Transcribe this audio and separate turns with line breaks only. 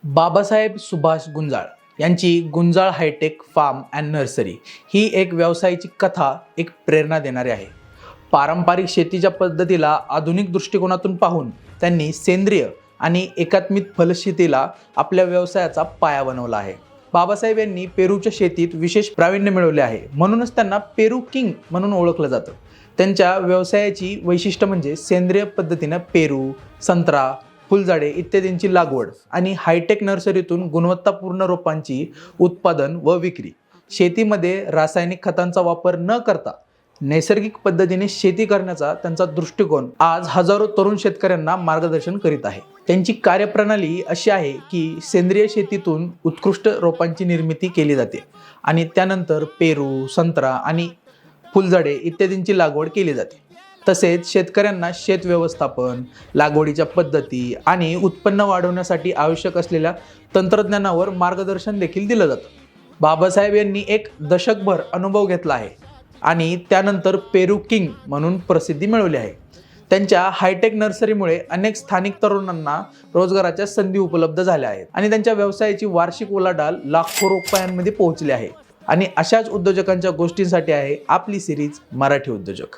बाबासाहेब सुभाष गुंजाळ यांची Gunjal hi-tech farm and nursery ही एक व्यवसायाची कथा एक प्रेरणा देणारी आहे। पारंपरिक शेतीच्या पद्धतीला आधुनिक दृष्टिकोनातून पाहून त्यांनी सेंद्रिय आणि एकात्मिक फलशेतीला आपल्या व्यवसायाचा पाया बनवला आहे। बाबासाहेब यांनी पेरूच्या शेतीत विशेष प्रावीण्य मिळवले आहे, म्हणूनच त्यांना पेरू किंग म्हणून ओळखलं जातं। त्यांच्या व्यवसायाची वैशिष्ट्य म्हणजे सेंद्रिय पद्धतीने पेरू, संत्रा, फुलझाडे इत्यादींची लागवड आणि हायटेक नर्सरीतून गुणवत्तापूर्ण रोपांची उत्पादन व विक्री। शेतीमध्ये रासायनिक खतांचा वापर न करता नैसर्गिक पद्धतीने शेती करण्याचा त्यांचा दृष्टिकोन आज हजारो तरुण शेतकऱ्यांना मार्गदर्शन करीत आहे। त्यांची कार्यप्रणाली अशी आहे की सेंद्रिय शेतीतून उत्कृष्ट रोपांची निर्मिती केली जाते आणि त्यानंतर पेरू, संत्रा आणि फुलझाडे इत्यादींची लागवड केली जाते। तसेच शेतकऱ्यांना शेत व्यवस्थापन, लागवडीच्या पद्धती आणि उत्पन्न वाढवण्यासाठी आवश्यक असलेल्या तंत्रज्ञानावर मार्गदर्शन देखील दिलं जातं। बाबासाहेब यांनी एक दशकभर अनुभव घेतला आहे आणि त्यानंतर पेरू किंग म्हणून प्रसिद्धी मिळवली आहे। त्यांच्या हायटेक नर्सरीमुळे अनेक स्थानिक तरुणांना रोजगाराच्या संधी उपलब्ध झाल्या आहेत आणि त्यांच्या व्यवसायाची वार्षिक उलाढाल लाखो रुपयांमध्ये पोहोचली आहे। आणि अशाच उद्योजकांच्या गोष्टींसाठी आहे आपली सिरीज मराठी उद्योजक।